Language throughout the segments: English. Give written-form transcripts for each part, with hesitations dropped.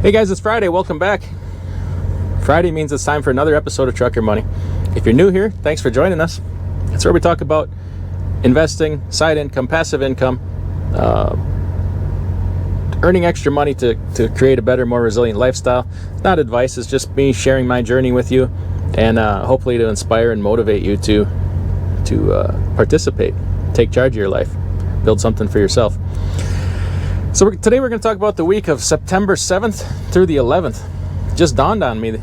Hey guys, it's Friday. Welcome back. Friday means it's time for another episode of Trucker Money. If you're new here, thanks for joining us. It's where we talk about investing, side income, passive income, earning extra money to create a better, more resilient lifestyle. It's not advice, it's just me sharing my journey with you and hopefully to inspire and motivate you to participate, take charge of your life, build something for yourself. So today we're going to talk about the week of September 7th through the 11th. Just dawned on me,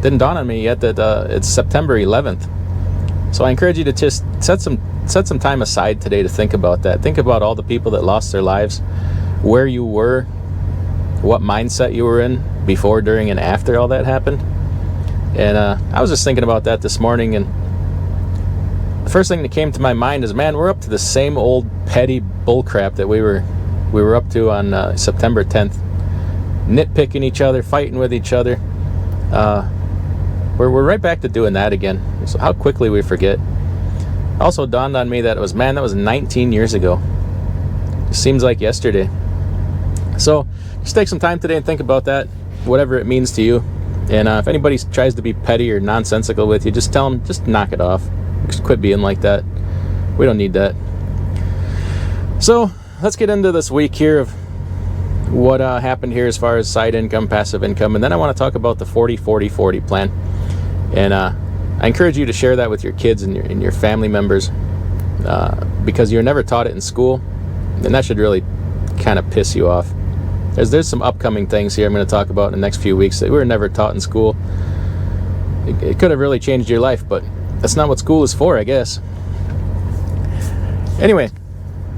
didn't dawn on me yet that it's September 11th. So I encourage you to just set some time aside today to think about that. Think about all the people that lost their lives, where you were, what mindset you were in before, during, and after all that happened. And I was just thinking about that this morning, and the first thing that came to my mind is, man, we're up to the same old petty bullcrap that we were up to on September 10th. Nitpicking each other, fighting with each other. We're right back to doing that again. So how quickly we forget. Also dawned on me that that was 19 years ago. It seems like yesterday. So just take some time today and think about that, whatever it means to you. And if anybody tries to be petty or nonsensical with you, just tell them, just knock it off. Just quit being like that. We don't need that. So let's get into this week here of what happened here as far as side income, passive income, and then I want to talk about the 40-40-40 plan. And I encourage you to share that with your kids and your family members because you're never taught it in school, and that should really kind of piss you off. There's some upcoming things here I'm going to talk about in the next few weeks that we were never taught in school. It could have really changed your life, but that's not what school is for, I guess. Anyway,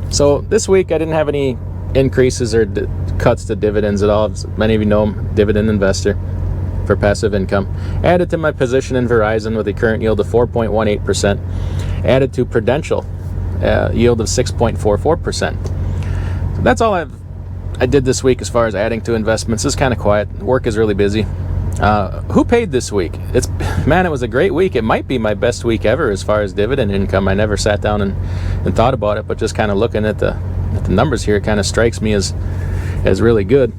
so this week I didn't have any increases or cuts to dividends at all. As many of you know, I'm a dividend investor for passive income. Added to my position in Verizon with a current yield of 4.18%. Added to Prudential, yield of 6.44%. So that's all I did this week as far as adding to investments. It's kind of quiet. Work is really busy. Who paid this week? It was a great week. It might be my best week ever as far as dividend income. I never sat down and thought about it, but just kind of looking at the numbers here, it kind of strikes me as really good.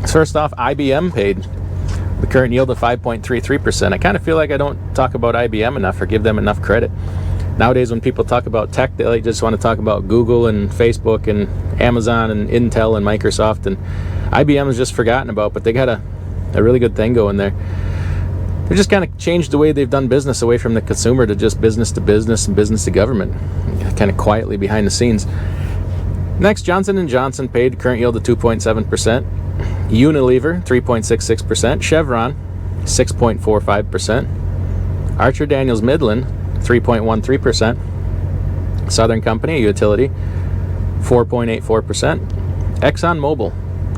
First off, IBM paid the current yield of 5.33%. I kind of feel like I don't talk about IBM enough or give them enough credit. Nowadays, when people talk about tech, they just want to talk about Google and Facebook and Amazon and Intel and Microsoft, and IBM is just forgotten about, but they got a really good thing going there. They just kind of changed the way they've done business away from the consumer to just business to business and business to government, kind of quietly behind the scenes. Next, Johnson & Johnson paid current yield of 2.7%. Unilever, 3.66%. Chevron, 6.45%. Archer Daniels Midland, 3.13%. Southern Company, a utility, 4.84%. ExxonMobil,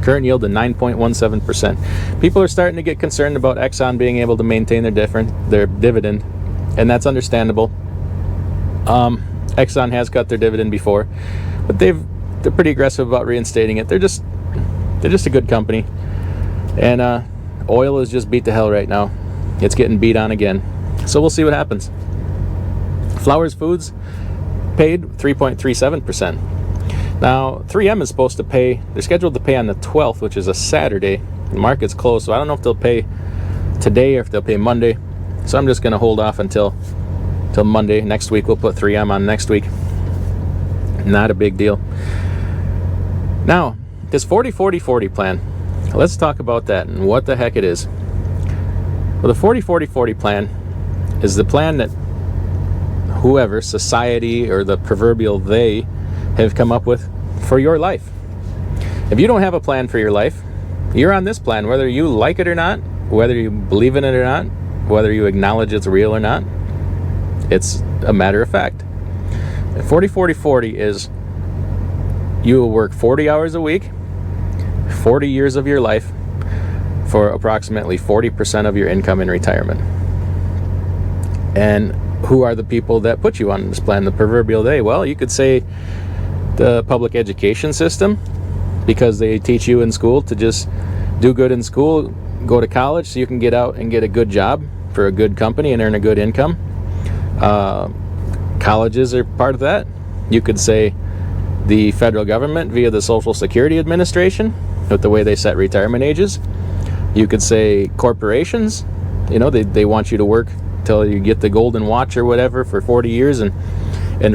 current yield of 9.17%. People are starting to get concerned about Exxon being able to maintain their dividend, and that's understandable. Exxon has cut their dividend before, but they're pretty aggressive about reinstating it. They're just a good company, and oil is just beat to hell right now. It's getting beat on again, so we'll see what happens. Flowers Foods paid 3.37%. Now, 3M is supposed to pay, they're scheduled to pay on the 12th, which is a Saturday. The market's closed, so I don't know if they'll pay today or if they'll pay Monday. So I'm just going to hold off until Monday. Next week, we'll put 3M on next week. Not a big deal. Now, this 40-40-40 plan, let's talk about that and what the heck it is. Well, the 40-40-40 plan is the plan that whoever, society or the proverbial they, have come up with for your life. If you don't have a plan for your life, you're on this plan, whether you like it or not, whether you believe in it or not, whether you acknowledge it's real or not. It's a matter of fact. 40-40-40 is you will work 40 hours a week, 40 years of your life, for approximately 40% of your income in retirement. And who are the people that put you on this plan, the proverbial they? Well, you could say the public education system, because they teach you in school to just do good in school, go to college so you can get out and get a good job for a good company and earn a good income. Colleges are part of that. You could say the federal government via the Social Security Administration. with the way they set retirement ages. You could say corporations, they want you to work till you get the golden watch or whatever for 40 years and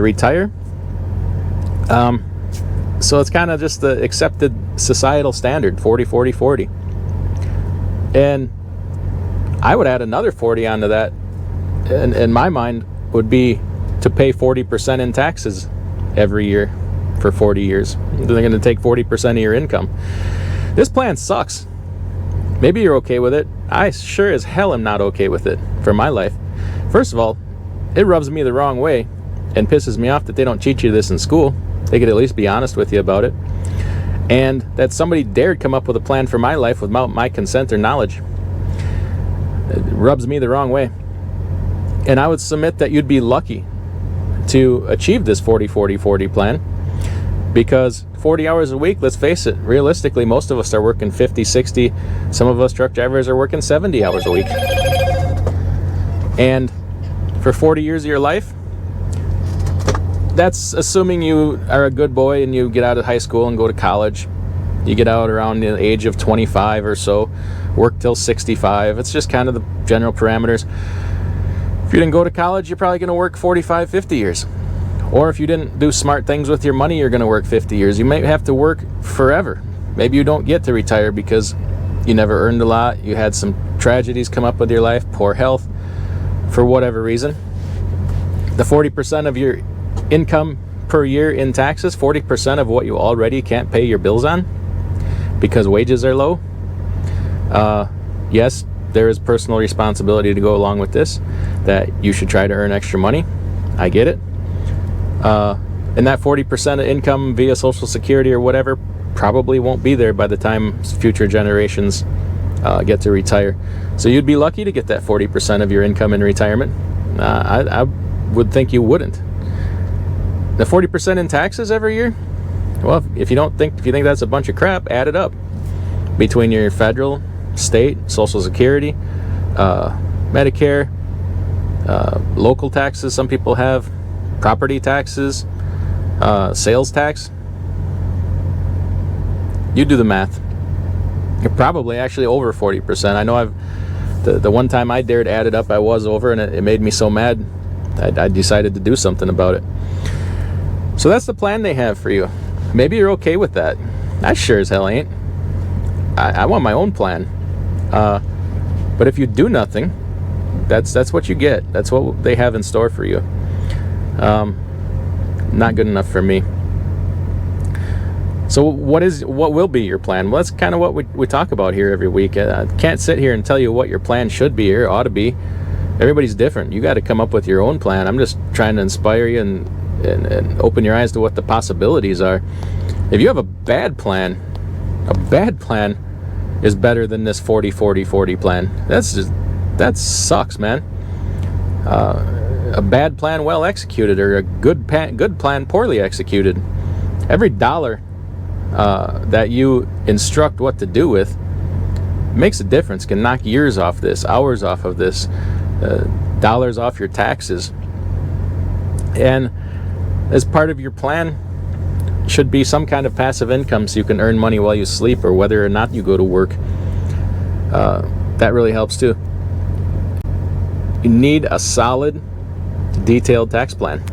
retire. So it's kind of just the accepted societal standard, 40, 40, 40. And I would add another 40 onto that, and in my mind would be to pay 40% in taxes every year for 40 years. They're going to take 40% of your income. This plan sucks. Maybe you're okay with it. I sure as hell am not okay with it for my life. First of all, it rubs me the wrong way and pisses me off that they don't teach you this in school. They could at least be honest with you about it. And that somebody dared come up with a plan for my life without my consent or knowledge. It rubs me the wrong way. And I would submit that you'd be lucky to achieve this 40-40-40 plan, because 40 hours a week, let's face it, realistically, most of us are working 50, 60. Some of us truck drivers are working 70 hours a week. And for 40 years of your life, that's assuming you are a good boy and you get out of high school and go to college. You get out around the age of 25 or so, work till 65. It's just kind of the general parameters. If you didn't go to college, you're probably going to work 45, 50 years. Or if you didn't do smart things with your money, you're going to work 50 years. You may have to work forever. Maybe you don't get to retire because you never earned a lot. You had some tragedies come up with your life, poor health, for whatever reason. The 40% of your income per year in taxes, 40% of what you already can't pay your bills on because wages are low. Yes, there is personal responsibility to go along with this, that you should try to earn extra money. I get it. And that 40% of income via Social Security or whatever probably won't be there by the time future generations get to retire. So you'd be lucky to get that 40% of your income in retirement. I would think you wouldn't. The 40% in taxes every year? Well, if you think that's a bunch of crap, add it up. Between your federal, state, Social Security, Medicare, local taxes some people have, property taxes, sales tax. You do the math. You're probably actually over 40%. I know the one time I dared add it up, I was over, and it made me so mad I decided to do something about it. So that's the plan they have for you. Maybe you're okay with that. I sure as hell ain't. I want my own plan. But if you do nothing, that's what you get. That's what they have in store for you. Not good enough for me. So what will be your plan? Well, that's kind of what we talk about here every week. I can't sit here and tell you what your plan should be or ought to be. Everybody's different. You got to come up with your own plan. I'm just trying to inspire you and open your eyes to what the possibilities are. If you have a bad plan is better than this 40-40-40 plan. That sucks, man. A bad plan well executed, or a good plan poorly executed. Every dollar that you instruct what to do with makes a difference, can knock years off this, hours off of this, dollars off your taxes. And as part of your plan should be some kind of passive income so you can earn money while you sleep or whether or not you go to work. That really helps too. You need a solid, detailed tax plan.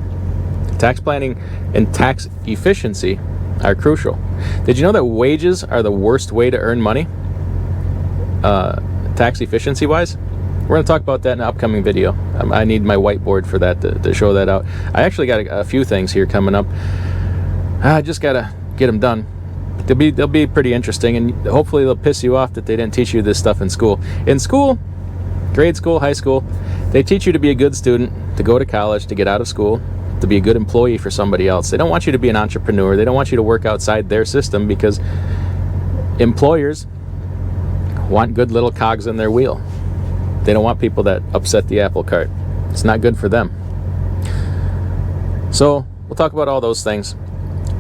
Tax planning and tax efficiency are crucial. Did you know that wages are the worst way to earn money? Tax efficiency wise? We're going to talk about that in an upcoming video. I need my whiteboard for that to show that out. I actually got a few things here coming up. I just got to get them done. They'll be pretty interesting, and hopefully they'll piss you off that they didn't teach you this stuff in school. In school, grade school, high school, they teach you to be a good student, to go to college, to get out of school, to be a good employee for somebody else. They don't want you to be an entrepreneur. They don't want you to work outside their system, because employers want good little cogs in their wheel. They don't want people that upset the apple cart. It's not good for them. So we'll talk about all those things.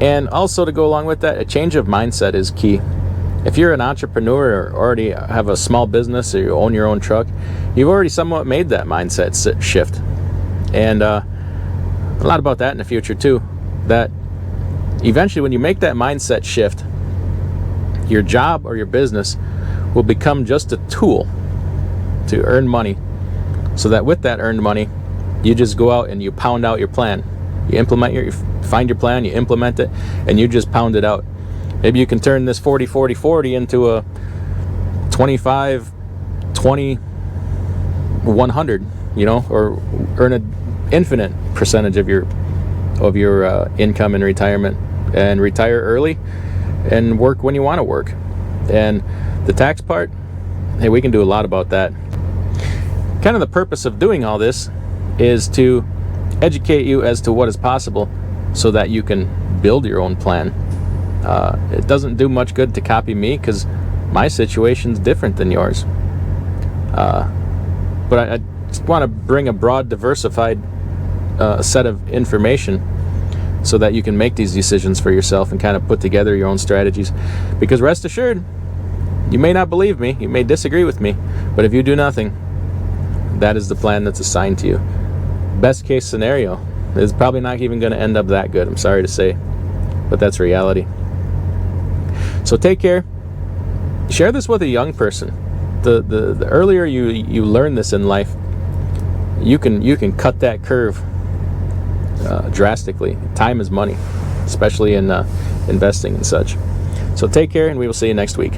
And also, to go along with that, a change of mindset is key. If you're an entrepreneur or already have a small business or you own your own truck, you've already somewhat made that mindset shift. And a lot about that in the future too. That eventually when you make that mindset shift, your job or your business will become just a tool to earn money, so that with that earned money, you just go out and you pound out your plan. You find your plan, you implement it, and you just pound it out. Maybe you can turn this 40-40-40 into a 25-20-100, or earn an infinite percentage of your income in retirement, and retire early and work when you want to work. And the tax part, hey, we can do a lot about that. Kind of the purpose of doing all this is to educate you as to what is possible, so that you can build your own plan. It doesn't do much good to copy me, because my situation's different than yours. But I just want to bring a broad, diversified set of information, so that you can make these decisions for yourself and kind of put together your own strategies. Because rest assured, you may not believe me, you may disagree with me, but if you do nothing, that is the plan that's assigned to you. Best case scenario is probably not even going to end up that good, I'm sorry to say, but that's reality. So take care. Share this with a young person. The earlier you learn this in life, you can cut that curve drastically. Time is money, especially in investing and such. So take care, and we will see you next week.